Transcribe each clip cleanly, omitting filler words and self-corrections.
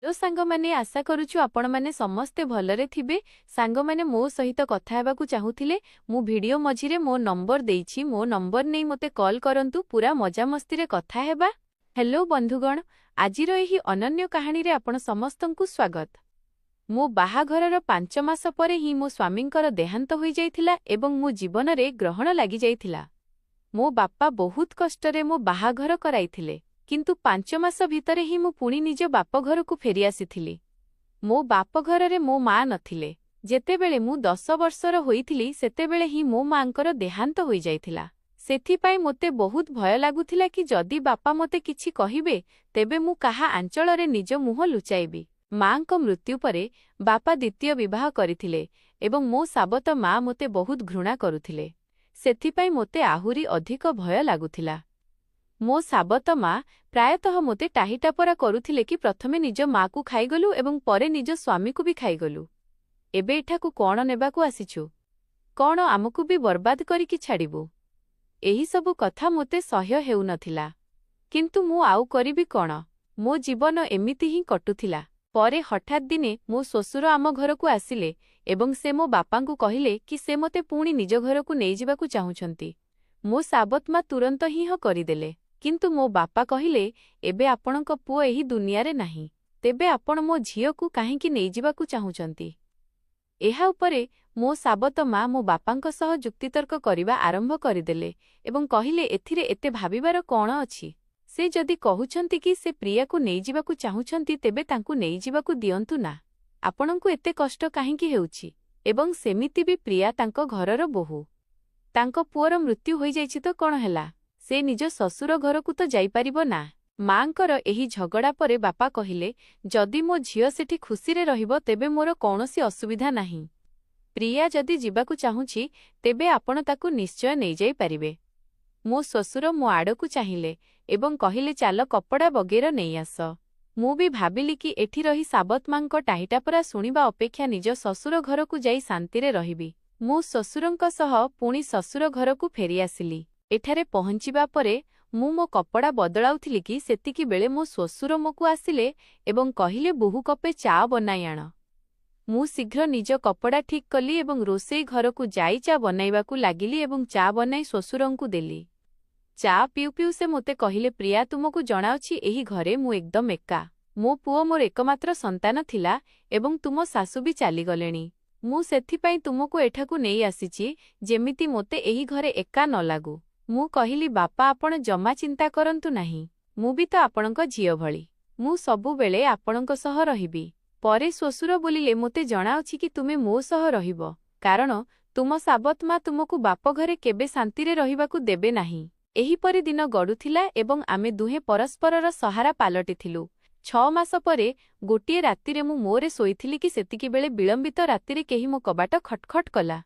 Hello सांगमाने आशा करूछु आपण माने समस्ते भलरे थिबे। सांगमाने मो सहित कथा हेबाकू चाहूथिले मु वीडियो मझिरे मो नंबर देइछि मो नंबर नै मते कॉल करंतु पूरा मजा मस्ती रे कथा हेबा। हेलो बंधुगण, आजिर एही अनन्य कहानी रे आपण समस्तंकु स्वागत। मो बाहाघरर 5 मास परे ही मो स्वामींकर देहांत होई जाइथिला एवं मो जीवन रे ग्रहण लागि जाइथिला। मो बापा बहुत कष्टरे मो बाहाघर कराइथिले, किंतु 5 मास भितरे ही मु पुणी निज बापघर को फेरी आसीथिली। मो बापघर रे मो मां नथिले। जेतेबेले मु 10 वर्षर होइथिली सेतेबेले ही मो मांकर देहांत होई जाइथिला। सेथिपाई मोते बहुत भय लागुथिला कि जदि बापा मोते किछि कहिबे तेबे मु काहा आंचल रे निज मुह लुचाइबी। मांको मृत्यु परे बापा द्वितीय विवाह करिथिले एवं मो साबत मां मोते बहुत घृणा करुथिले। सेथिपाई मोते आहुरी अधिक भय लागुथिला। मो साबत मां प्रायतः मोते टाहीटापरा करुथिले कि प्रथमे निज मां को खाइगलु एवं परे निज स्वामी को भी खाइगलु। एबे एठाकु कोण नेबाकू आसिछु, कोण आमकु भी बर्बाद करिकि छाडिबु। एही सबु कथा मोते सह्य हेउ नथिला, किंतु मु आउ करिबि कोण। मो जीवन एमिति ही कटुथिला। परे हठात दिने मो श्वशुर आम घरकू आसिले एवं से मो बापांकु कहिले कि से मोते पुणी निज घरकू नेइ जिबाकू चाहुछंती। मो साबत मां तुरंत ही ह करिदेले, किंतु मो बापा कहिले एबे आपणक पुओ एही दुनियारे नाही, तेबे आपण मो झियकू काहेकि नेइ जिबाकू चाहुछंती। एहा उपरे मो साबत मां मो बापांक सह जुक्तितर्क करिबा आरंभ करिदेले एवं कहिले एथिरे एते भाबिबार कोण अछि। से जदि कहुछंती कि से प्रियाकू नेइ जिबाकू चाहुछंती तेबे तांकू नेइ जिबाकू दियंतु ना। आपणकू एते कष्ट काहेकि हेउछि। एवं सेमिति भी प्रिया तांक घरर बोहू। तांक पुओर मृत्यु होई जाइछि तो कोण हेला, से निज श्वशुर घरकू तो जाई परिबो ना। मांकर एही झगड़ा परे बापा कहिले जदि मो झियो सेठी खुशीरे रहिबो तेबे मोर कौनसी असुविधा नाही। प्रिया जदि जिबाकू चाहुछि तेबे आपण ताकू निश्चय नेइ जाई परिबे। मो श्वशुर मो आड़कू चाहिले एवं कहिले चाल कपड़ा बगेर नेइ आस। मु भी भाबिली कि एठी रही साबत मांक टाहीटापरा सुनिबा अपेक्षा निज श्वशुर घरकू जाई शांतिरे रहिबी। मु श्वशुरंक सह पुणी श्वशुर घरकू फेरी आसिली। एठारे पहुंचिबा परे मु मो कपड़ा बदलाउथिली कि सेतिकी बेले मो श्वशुर मोकू आसिले एवं कहिले बहु कपे चा बनाई आण। मु शीघ्र निज कपड़ा ठीक कली एवं रोसेई घरकू जाई चा बनाइबाकू लागिली एवं चा बनाई श्वशुरंकू देली। चा पिउ पिउ से मोते कहिले प्रिया तुमकू जणाउछि एही घरे मु एकदम एका। मो पुओ मोर एकमात्र संतान थिला एवं तुम सासु भी चाली गलेणी। मु सेथिपाई तुमकू एठाकू नेइ आसिछि जेमिति मोते एही घरे एका न लागू। मु कहिली बापा आपण जमा चिंता करंतु नाही, मु भी तो आपणक झियो भଳି। मु सबु बेले आपणक सह रहिबी। परे श्वशुर बोलिले मोते जणाउछि कि तुमे मो सह रहिबो, कारण तुम साबत मां तुमकू बाप घरे केबे शांतिरे रहिबाकू देबे नाही। एहीपरि दिन गडुथिला एवं आमे दुहे परस्परर सहारा पालटिथिलु। 6 मास परे गोटिए रातिरे मु मोरे सोइथिली कि सेतिकी बेले विलंबित रातिरे केही मो कबाट खटखट कला।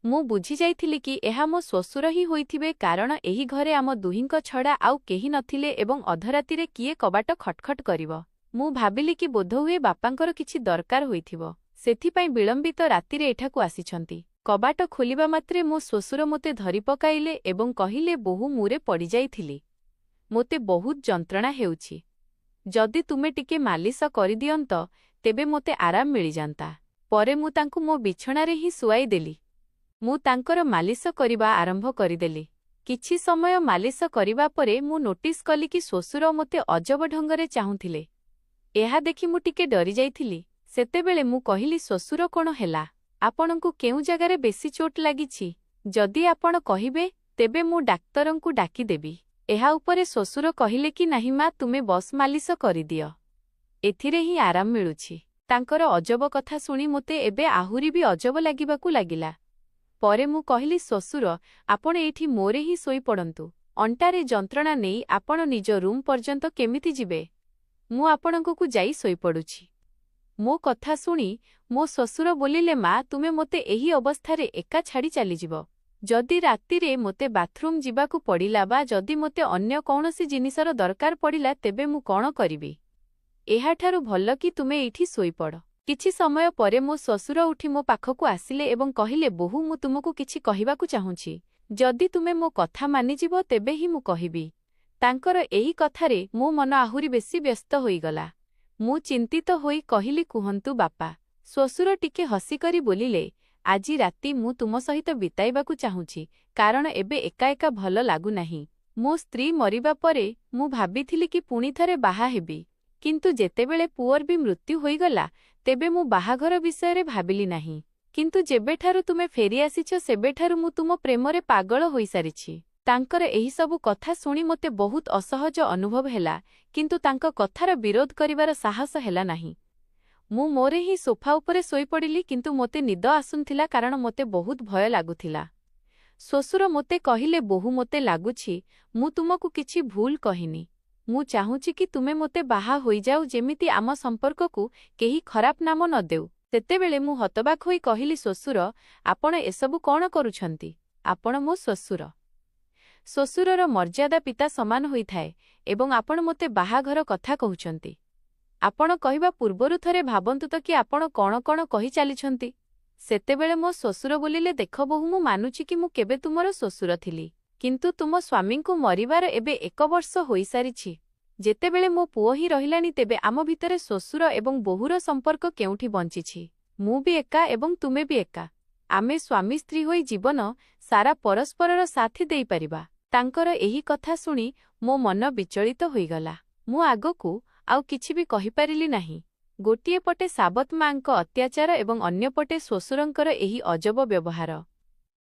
मु बुझी जाइथिली कि एहा मो श्वशुर ही होइथिबे, कारण एही घरे आम दुहिंक छड़ा आउ केही नथिले एवं अधरातिरे किए कबाट खटखट करिवो। मु भाबिली कि बोधहुए बापांकर किछि दरकार होइथिबो, सेथिपाई विलंबित रातिरे एठाकू आसिछंती। कबाट खोलिबा मात्रे मो श्वशुर मोते धरि पकाइले एवं कहिले बहु मुरे पड़ी जाइथिली। मोते बहुत जंत्रणा हेउछि, जदि तुमे टिके मालिश करिदियंत तेबे मोते आराम मिली जांता। परे मु तांकू मो बिछणारे ही सुआई देली। मु तांकर मालिश करिबा आरंभ करिदेली। किछि समय मालिश करिबा परे मु नोटिस कली कि श्वशुर मोते अजब ढंगरे चाहुथिले। एहा देखि मु टिके डरी जाइथिली। सेतेबेले मु कहिली श्वशुर कोण हेला, आपणकू केउ जगारे बेसी चोट लागिछि? जदि आपण कहिबे तेबे मु डाक्तरंकू डाकी देबी। एहा उपरे श्वशुर कहिले कि नाही मा तुमे बस मालिश करिदियो, एथिरे ही आराम मिलुछि। तांकर अजब कथा सुनी मोते एबे आहुरी भी अजब लागिबाकू लागिला। परे मु कहिली श्वशुर आपण एठी मोरे ही सोई पड़ंतु। अंटारे जंत्रणा नेई आपण निज रूम पर्यंत केमिति जिबे? मु आपणकू जाई सोई पडुछि। मो कथा सुनी मो श्वशुर बोलिले मा तुमे मोते एही अवस्थारे एका छाड़ी चली जिवो। जदि रातिरे मोते बाथरूम जिबाकू पड़िला बा जदि मोते अन्य कौनसी जिनिसर दरकार पड़िला तेबे मु कोण करिबी? एहाठारु भल कि तुमे एठी सोई पड़। किछि समय परे मो श्वशुर उठी मो पाखकू आसिले एवं कहिले बहु मु तुमकू किछि कहिबाकू चाहुछि। जदि तुमे मो कथा मानि जिवो तेबे ही मु कहिबी। तांकर एही कथारे मो मन आहुरी बेसी व्यस्त होईगला। ମୁଁ ଚିନ୍ତିତ ହୋଇ କହିଲି କୁହନ୍ତୁ ବାପା। ଶ୍ୱଶୁର ଟିକେ ହସିକରି ବୋଲିଲେ, ଆଜି ରାତି ମୁଁ ତୁମ ସହିତ ବିତାଇବାକୁ ଚାହୁଁଛି, କାରଣ ଏବେ ଏକା ଏକା ଭଲ ଲାଗୁନାହିଁ। ମୋ ସ୍ତ୍ରୀ ମରିବା ପରେ ମୁଁ ଭାବିଥିଲି କି ପୁଣିଥରେ ବାହା ହେବି, କିନ୍ତୁ ଯେତେବେଳେ ପୁଅର ବି ମୃତ୍ୟୁ ହୋଇଗଲା, ତେବେ ମୁଁ ବାହାଘର ବିଷୟରେ ଭାବିଲି ନାହିଁ। କିନ୍ତୁ ଯେବେଠାରୁ ତୁମେ ଫେରିଆସିଛ ସେବେଠାରୁ ମୁଁ ତୁମ ପ୍ରେମରେ ପାଗଳ ହୋଇସାରିଛି। ତାଙ୍କର ଏହିସବୁ କଥା ଶୁଣି ମୋତେ ବହୁତ ଅସହଜ ଅନୁଭବ ହେଲା, କିନ୍ତୁ ତାଙ୍କ କଥାର ବିରୋଧ କରିବାର ସାହସ ହେଲା ନାହିଁ। ମୁଁ ମୋର ହିଁ ସୋଫା ଉପରେ ଶୋଇପଡ଼ିଲି, କିନ୍ତୁ ମୋତେ ନିଦ ଆସୁନଥିଲା କାରଣ ମୋତେ ବହୁତ ଭୟ ଲାଗୁଥିଲା। ଶ୍ୱଶୁର ମୋତେ କହିଲେ, ବୋହୂ, ମୋତେ ଲାଗୁଛି ମୁଁ ତୁମକୁ କିଛି ଭୁଲ କହିନି। ମୁଁ ଚାହୁଁଛି କି ତୁମେ ମୋତେ ବାହା ହୋଇଯାଉ, ଯେମିତି ଆମ ସମ୍ପର୍କକୁ କେହି ଖରାପ ନାମ ନ ଦେଉ। ସେତେବେଳେ ମୁଁ ହତବାକ୍ ହୋଇ କହିଲି, ଶ୍ୱଶୁର, ଆପଣ ଏସବୁ କ'ଣ କରୁଛନ୍ତି? ଆପଣ ମୋ ଶ୍ୱଶୁର। ଶ୍ୱଶୁରର ମର୍ଯ୍ୟାଦା ପିତା ସମାନ ହୋଇଥାଏ ଏବଂ ଆପଣ ମୋତେ ବାହାଘର କଥା କହୁଛନ୍ତି। ଆପଣ କହିବା ପୂର୍ବରୁ ଥରେ ଭାବନ୍ତୁ ତ କି ଆପଣ କ'ଣ କ'ଣ କହି ଚାଲିଛନ୍ତି। ସେତେବେଳେ ମୋ ଶ୍ୱଶୁର ବୋଲିଲେ, ଦେଖ ବୋହୂ, ମୁଁ ମାନୁଛି କି ମୁଁ କେବେ ତୁମର ଶ୍ୱଶୁର ଥିଲି, କିନ୍ତୁ ତୁମ ସ୍ୱାମୀଙ୍କୁ ମରିବାର ଏବେ 1 ବର୍ଷ ହୋଇସାରିଛି। ଯେତେବେଳେ ମୋ ପୁଅ ହିଁ ରହିଲାଣି, ତେବେ ଆମ ଭିତରେ ଶ୍ୱଶୁର ଏବଂ ବୋହୂର ସମ୍ପର୍କ କେଉଁଠି ବଞ୍ଚିଛି? ମୁଁ ବି ଏକା ଏବଂ ତୁମେ ବି ଏକା। ଆମେ ସ୍ୱାମୀ ସ୍ତ୍ରୀ ହୋଇ ଜୀବନ ସାରା ପରସ୍ପରର ସାଥି ଦେଇପାରିବା। ତାଙ୍କର ଏହି କଥା ଶୁଣି ମୋ ମନ ବିଚଳିତ ହୋଇଗଲା। ମୁଁ ଆଗକୁ ଆଉ କିଛି ବି କହିପାରିଲି ନାହିଁ। ଗୋଟିଏ ପଟେ ସାବତ ମା'ଙ୍କ ଅତ୍ୟାଚାର ଏବଂ ଅନ୍ୟପଟେ ଶ୍ୱଶୁରଙ୍କର ଏହି ଅଜବ ବ୍ୟବହାର।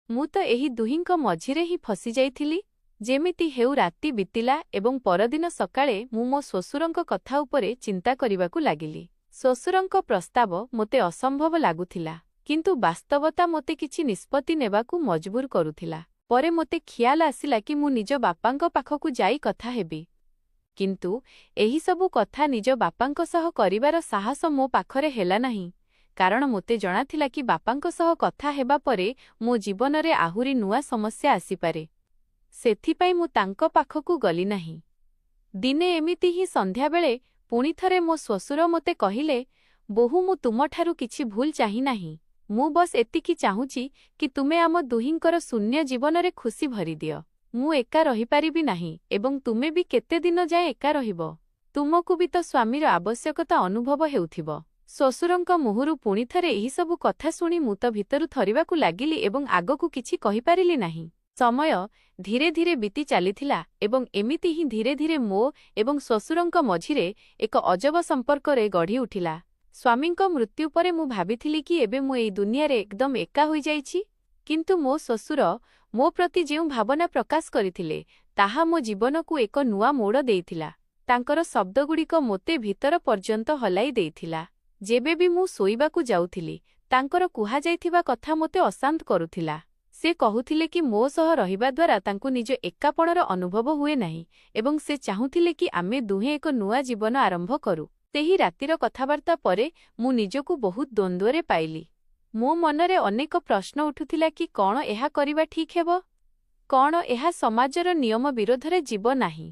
ମୁଁ ତ ଏହି ଦୁହିଁଙ୍କ ମଝିରେ ହିଁ ଫସିଯାଇଥିଲି। ଯେମିତି ହେଉ ରାତି ବିତିଲା ଏବଂ ପରଦିନ ସକାଳେ ମୁଁ ମୋ ଶ୍ୱଶୁରଙ୍କ କଥା ଉପରେ ଚିନ୍ତା କରିବାକୁ ଲାଗିଲି। ଶ୍ୱଶୁରଙ୍କ ପ୍ରସ୍ତାବ ମୋତେ ଅସମ୍ଭବ ଲାଗୁଥିଲା, କିନ୍ତୁ ବାସ୍ତବତା ମୋତେ କିଛି ନିଷ୍ପତ୍ତି ନେବାକୁ ମଜବୁର କରୁଥିଲା। ପରେ ମୋତେ ଖିଆଲ ଆସିଲା କି ମୁଁ ନିଜ ବାପାଙ୍କ ପାଖକୁ ଯାଇ କଥା ହେବି, କିନ୍ତୁ ଏହିସବୁ କଥା ନିଜ ବାପାଙ୍କ ସହ କରିବାର ସାହସ ମୋ ପାଖରେ ହେଲା ନାହିଁ, କାରଣ ମୋତେ ଜଣାଥିଲା କି ବାପାଙ୍କ ସହ କଥା ହେବା ପରେ ମୋ ଜୀବନରେ ଆହୁରି ନୂଆ ସମସ୍ୟା ଆସିପାରେ। ସେଥିପାଇଁ ମୁଁ ତାଙ୍କ ପାଖକୁ ଗଲି ନାହିଁ। ଦିନେ ଏମିତି ହିଁ ସନ୍ଧ୍ୟାବେଳେ ପୁଣିଥରେ ମୋ ଶ୍ୱଶୁର ମୋତେ କହିଲେ, ବୋହୂ, ମୁଁ ତୁମଠାରୁ କିଛି ଭୁଲ ଚାହିଁନାହିଁ। ମୁଁ ବସ୍ ଏତିକି ଚାହୁଁଛି କି ତୁମେ ଆମ ଦୁହିଁଙ୍କର ଶୂନ୍ୟ ଜୀବନରେ ଖୁସି ଭରିଦିଅ। ମୁଁ ଏକା ରହିପାରିବି ନାହିଁ ଏବଂ ତୁମେ ବି କେତେ ଦିନ ଯାଏଁ ଏକା ରହିବ? ତୁମକୁ ବି ତ ସ୍ୱାମୀର ଆବଶ୍ୟକତା ଅନୁଭବ ହେଉଥିବ। ଶ୍ୱଶୁରଙ୍କ ମୁହଁରୁ ପୁଣିଥରେ ଏହିସବୁ କଥା ଶୁଣି ମୁଁ ତ ଭିତରୁ ଥରିବାକୁ ଲାଗିଲି ଏବଂ ଆଗକୁ କିଛି କହିପାରିଲି ନାହିଁ। ସମୟ ଧୀରେ ଧୀରେ ବିତି ଚାଲିଥିଲା ଏବଂ ଏମିତି ହିଁ ଧୀରେ ଧୀରେ ମୋ ଏବଂ ଶ୍ୱଶୁରଙ୍କ ମଝିରେ ଏକ ଅଜବ ସମ୍ପର୍କରେ ଗଢ଼ି ଉଠିଲା। ସ୍ୱାମୀଙ୍କ ମୃତ୍ୟୁ ପରେ ମୁଁ ଭାବିଥିଲି କି ଏବେ ମୁଁ ଏହି ଦୁନିଆରେ ଏକଦମ ଏକା ହୋଇଯାଇଛି, କିନ୍ତୁ ମୋ ଶ୍ୱଶୁର ମୋ ପ୍ରତି ଯେଉଁ ଭାବନା ପ୍ରକାଶ କରିଥିଲେ, ତାହା ମୋ ଜୀବନକୁ ଏକ ନୂଆ ମୋଡ଼ ଦେଇଥିଲା। ତାଙ୍କର ଶବ୍ଦଗୁଡ଼ିକ ମୋତେ ଭିତର ପର୍ଯ୍ୟନ୍ତ ହଲାଇ ଦେଇଥିଲା। ଯେବେ ବି ମୁଁ ଶୋଇବାକୁ ଯାଉଥିଲି, ତାଙ୍କର କୁହାଯାଇଥିବା କଥା ମୋତେ ଅଶାନ୍ତ କରୁଥିଲା। ସେ କହୁଥିଲେ କି ମୋ ସହ ରହିବା ଦ୍ୱାରା ତାଙ୍କୁ ନିଜ ଏକାପଣର ଅନୁଭବ ହୁଏ ନାହିଁ ଏବଂ ସେ ଚାହୁଁଥିଲେ କି ଆମେ ଦୁହେଁ ଏକ ନୂଆ ଜୀବନ ଆରମ୍ଭ କରୁ। ସେହି ରାତିର କଥାବାର୍ତ୍ତା ପରେ ମୁଁ ନିଜକୁ ବହୁତ ଦ୍ୱନ୍ଦ୍ୱରେ ପାଇଲି। ମୋ ମନରେ ଅନେକ ପ୍ରଶ୍ନ ଉଠୁଥିଲା କି କ'ଣ ଏହା କରିବା ଠିକ୍ ହେବ? କ'ଣ ଏହା ସମାଜର ନିୟମ ବିରୋଧରେ ଯିବ ନାହିଁ?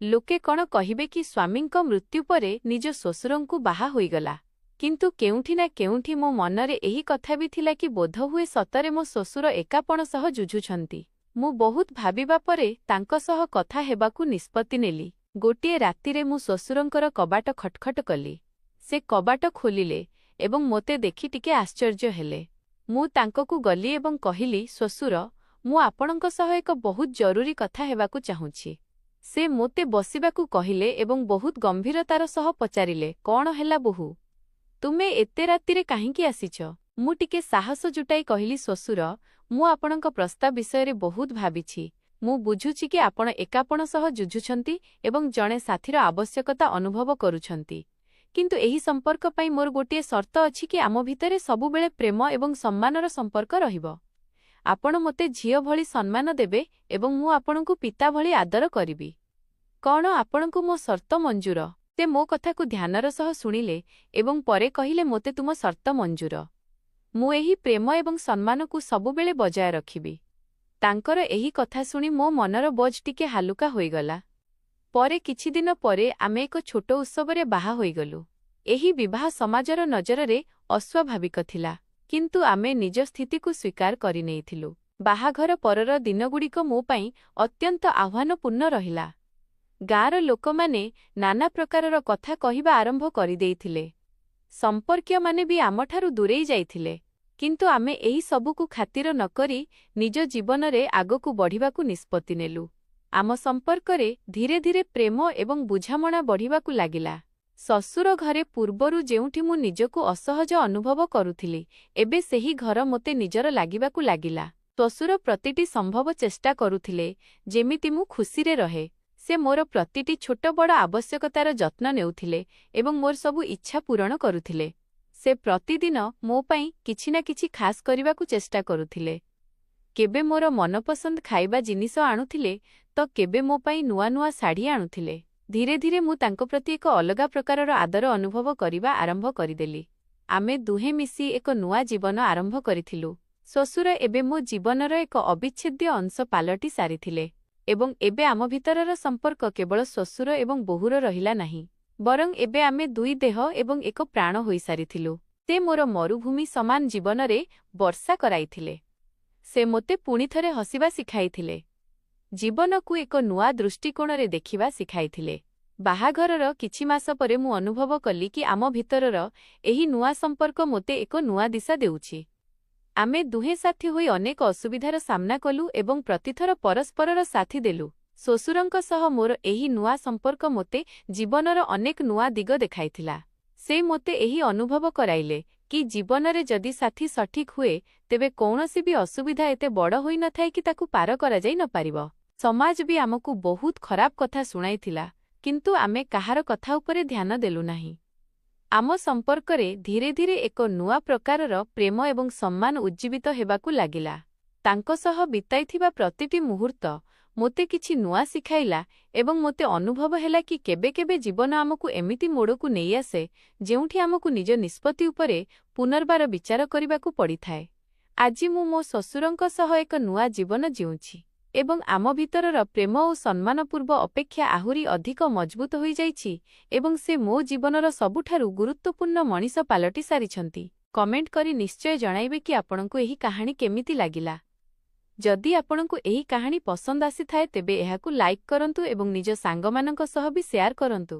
ଲୋକେ କ'ଣ କହିବେ କି ସ୍ୱାମୀଙ୍କ ମୃତ୍ୟୁ ପରେ ନିଜ ଶ୍ୱଶୁରଙ୍କୁ ବାହା ହୋଇଗଲା? କିନ୍ତୁ କେଉଁଠି ନା କେଉଁଠି ମୋ ମନରେ ଏହି କଥା ବି ଥିଲା କି ବୋଧହୁଏ ସତରେ ମୋ ଶ୍ୱଶୁର ଏକାପଣ ସହ ଯୁଝୁଛନ୍ତି। ମୁଁ ବହୁତ ଭାବିବା ପରେ ତାଙ୍କ ସହ କଥା ହେବାକୁ ନିଷ୍ପତ୍ତି ନେଲି। ଗୋଟିଏ ରାତିରେ ମୁଁ ଶ୍ୱଶୁରଙ୍କର କବାଟ ଖଟଖଟ କଲି। ସେ କବାଟ ଖୋଲିଲେ ଏବଂ ମୋତେ ଦେଖି ଟିକେ ଆଶ୍ଚର୍ଯ୍ୟ ହେଲେ। ମୁଁ ତାଙ୍କକୁ ଗଲି ଏବଂ କହିଲି, ଶ୍ୱଶୁର, ମୁଁ ଆପଣଙ୍କ ସହ ଏକ ବହୁତ ଜରୁରୀ କଥା ହେବାକୁ ଚାହୁଁଛି। ସେ ମୋତେ ବସିବାକୁ କହିଲେ ଏବଂ ବହୁତ ଗମ୍ଭୀରତାର ସହ ପଚାରିଲେ, କ'ଣ ହେଲା ବୋହୂ? ତୁମେ ଏତେ ରାତିରେ କାହିଁକି ଆସିଛ? ମୁଁ ଟିକେ ସାହସ ଜୁଟାଇ କହିଲି, ଶ୍ୱଶୁର, ମୁଁ ଆପଣଙ୍କ ପ୍ରସ୍ତାବ ବିଷୟରେ ବହୁତ ଭାବିଛି। ମୁଁ ବୁଝୁଛି କି ଆପଣ ଏକାପଣ ସହ ଯୁଝୁଛନ୍ତି ଏବଂ ଜଣେ ସାଥୀର ଆବଶ୍ୟକତା ଅନୁଭବ କରୁଛନ୍ତି, କିନ୍ତୁ ଏହି ସମ୍ପର୍କ ପାଇଁ ମୋର ଗୋଟିଏ ସର୍ତ୍ତ ଅଛି କି ଆମ ଭିତରେ ସବୁବେଳେ ପ୍ରେମ ଏବଂ ସମ୍ମାନର ସମ୍ପର୍କ ରହିବ। ଆପଣ ମୋତେ ଝିଅ ଭଳି ସମ୍ମାନ ଦେବେ ଏବଂ ମୁଁ ଆପଣଙ୍କୁ ପିତା ଭଳି ଆଦର କରିବି। କ'ଣ ଆପଣଙ୍କୁ ମୋ ସର୍ତ୍ତ ମଞ୍ଜୁର? ସେ ମୋ କଥାକୁ ଧ୍ୟାନର ସହ ଶୁଣିଲେ ଏବଂ ପରେ କହିଲେ, ମୋତେ ତୁମ ସର୍ତ୍ତ ମଞ୍ଜୁର। ମୁଁ ଏହି ପ୍ରେମ ଏବଂ ସମ୍ମାନକୁ ସବୁବେଳେ ବଜାୟ ରଖିବି। ତାଙ୍କର ଏହି କଥା ଶୁଣି ମୋ ମନର ବୋଝ ଟିକେ ହାଲୁକା ହୋଇଗଲା। ପରେ କିଛି ଦିନ ପରେ ଆମେ ଏକ ଛୋଟ ଉତ୍ସବରେ ବାହା ହୋଇଗଲୁ। ଏହି ବିବାହ ସମାଜର ନଜରରେ ଅସ୍ୱାଭାବିକ ଥିଲା, କିନ୍ତୁ ଆମେ ନିଜ ସ୍ଥିତିକୁ ସ୍ୱୀକାର କରିନେଇଥିଲୁ। ବାହାଘର ପରର ଦିନଗୁଡ଼ିକ ମୋ ପାଇଁ ଅତ୍ୟନ୍ତ ଆହ୍ୱାନପୂର୍ଣ୍ଣ ରହିଲା। ଗାଁର ଲୋକମାନେ ନାନା ପ୍ରକାରର କଥା କହିବା ଆରମ୍ଭ କରିଦେଇଥିଲେ। ସମ୍ପର୍କୀୟମାନେ ବି ଆମଠାରୁ ଦୂରେଇ ଯାଇଥିଲେ। କିନ୍ତୁ ଆମେ ଏହି ସବୁକୁ ଖାତିର ନକରି ନିଜ ଜୀବନରେ ଆଗକୁ ବଢ଼ିବାକୁ ନିଷ୍ପତ୍ତି ନେଲୁ। ଆମ ସମ୍ପର୍କରେ ଧୀରେ ଧୀରେ ପ୍ରେମ ଏବଂ ବୁଝାମଣା ବଢ଼ିବାକୁ ଲାଗିଲା। ଶ୍ୱଶୁର ଘରେ ପୂର୍ବରୁ ଯେଉଁଠି ମୁଁ ନିଜକୁ ଅସହଜ ଅନୁଭବ କରୁଥିଲି, ଏବେ ସେହି ଘର ମୋତେ ନିଜର ଲାଗିବାକୁ ଲାଗିଲା। ଶ୍ୱଶୁର ପ୍ରତିଟି ସମ୍ଭବ ଚେଷ୍ଟା କରୁଥିଲେ ଯେମିତି ମୁଁ ଖୁସିରେ ରହେ। ସେ ମୋର ପ୍ରତିଟି ଛୋଟ ବଡ଼ ଆବଶ୍ୟକତାର ଯତ୍ନ ନେଉଥିଲେ ଏବଂ ମୋର ସବୁ ଇଚ୍ଛା ପୂରଣ କରୁଥିଲେ। ସେ ପ୍ରତିଦିନ ମୋ ପାଇଁ କିଛି ନା କିଛି ଖାସ୍ କରିବାକୁ ଚେଷ୍ଟା କରୁଥିଲେ। କେବେ ମୋର ମନପସନ୍ଦ ଖାଇବା ଜିନିଷ ଆଣୁଥିଲେ ତ କେବେ ମୋ ପାଇଁ ନୂଆ ନୂଆ ଶାଢ଼ୀ ଆଣୁଥିଲେ। ଧୀରେ ଧୀରେ ମୁଁ ତାଙ୍କ ପ୍ରତି ଏକ ଅଲଗା ପ୍ରକାରର ଆଦର ଅନୁଭବ କରିବା ଆରମ୍ଭ କରିଦେଲି। ଆମେ ଦୁହେଁ ମିଶି ଏକ ନୂଆ ଜୀବନ ଆରମ୍ଭ କରିଥିଲୁ। ଶ୍ୱଶୁର ଏବେ ମୋ ଜୀବନର ଏକ ଅବିଚ୍ଛେଦ୍ୟ ଅଂଶ ପାଲଟି ସାରିଥିଲେ ଏବଂ ଏବେ ଆମ ଭିତରର ସମ୍ପର୍କ କେବଳ ଶ୍ୱଶୁର ଏବଂ ବୋହୂର ରହିଲା ନାହିଁ, ବରଂ ଏବେ ଆମେ ଦୁଇ ଦେହ ଏବଂ ଏକ ପ୍ରାଣ ହୋଇସାରିଥିଲୁ। ସେ ମୋର ମରୁଭୂମି ସମାନ ଜୀବନରେ ବର୍ଷା କରାଇଥିଲେ। ସେ ମୋତେ ପୁଣିଥରେ ହସିବା ଶିଖାଇଥିଲେ। ଜୀବନକୁ ଏକ ନୂଆ ଦୃଷ୍ଟିକୋଣରେ ଦେଖିବା ଶିଖାଇଥିଲେ। ବାହାଘରର କିଛି ମାସ ପରେ ମୁଁ ଅନୁଭବ କଲି କି ଆମ ଭିତରର ଏହି ନୂଆ ସମ୍ପର୍କ ମୋତେ ଏକ ନୂଆ ଦିଶା ଦେଉଛି। ଆମେ ଦୁହେଁ ସାଥୀ ହୋଇ ଅନେକ ଅସୁବିଧାର ସାମ୍ନା କଲୁ ଏବଂ ପ୍ରତିଥର ପରସ୍ପରର ସାଥୀ ଦେଲୁ। ଶ୍ୱଶୁରଙ୍କ ସହ ମୋର ଏହି ନୂଆ ସମ୍ପର୍କ ମୋତେ ଜୀବନର ଅନେକ ନୂଆ ଦିଗ ଦେଖାଇଥିଲା। ସେ ମୋତେ ଏହି ଅନୁଭବ କରାଇଲେ କି ଜୀବନରେ ଯଦି ସାଥୀ ସଠିକ୍ ହୁଏ ତେବେ କୌଣସି ବି ଅସୁବିଧା ଏତେ ବଡ଼ ହୋଇନଥାଏ କି ତାକୁ ପାର କରାଯାଇ ନପାରିବ। ସମାଜ ବି ଆମକୁ ବହୁତ ଖରାପ କଥା ଶୁଣାଇଥିଲା, କିନ୍ତୁ ଆମେ କାହାର କଥା ଉପରେ ଧ୍ୟାନ ଦେଲୁ ନାହିଁ। ଆମ ସମ୍ପର୍କରେ ଧୀରେ ଧୀରେ ଏକ ନୂଆ ପ୍ରକାରର ପ୍ରେମ ଏବଂ ସମ୍ମାନ ଉଜ୍ଜୀବିତ ହେବାକୁ ଲାଗିଲା। ତାଙ୍କ ସହ ବିତାଇଥିବା ପ୍ରତିଟି ମୁହୂର୍ତ୍ତ ମୋତେ କିଛି ନୂଆ ଶିଖାଇଲା ଏବଂ ମୋତେ ଅନୁଭବ ହେଲା କି କେବେ କେବେ ଜୀବନ ଆମକୁ ଏମିତି ମୋଡ଼କୁ ନେଇଆସେ ଯେଉଁଠି ଆମକୁ ନିଜ ନିଷ୍ପତ୍ତି ଉପରେ ପୁନର୍ବାର ବିଚାର କରିବାକୁ ପଡ଼ିଥାଏ। ଆଜି ମୁଁ ମୋ ଶ୍ୱଶୁରଙ୍କ ସହ ଏକ ନୂଆ ଜୀବନ ଜିଉଛି ଏବଂ ଆମ ଭିତରର ପ୍ରେମ ଓ ସମ୍ମାନ ପୂର୍ବ ଅପେକ୍ଷା ଆହୁରି ଅଧିକ ମଜବୁତ ହୋଇଯାଇଛି ଏବଂ ସେ ମୋ ଜୀବନର ସବୁଠାରୁ ଗୁରୁତ୍ୱପୂର୍ଣ୍ଣ ମଣିଷ ପାଲଟି ସାରିଛନ୍ତି। କମେଣ୍ଟ କରି ନିଶ୍ଚୟ ଜଣାଇବେ କି ଆପଣଙ୍କୁ ଏହି କାହାଣୀ କେମିତି ଲାଗିଲା। ଯଦି ଆପଣଙ୍କୁ ଏହି କାହାଣୀ ପସନ୍ଦ ଆସିଥାଏ ତେବେ ଏହାକୁ ଲାଇକ୍ କରନ୍ତୁ ଏବଂ ନିଜ ସାଙ୍ଗମାନଙ୍କ ସହ ବି ସେୟାର କରନ୍ତୁ।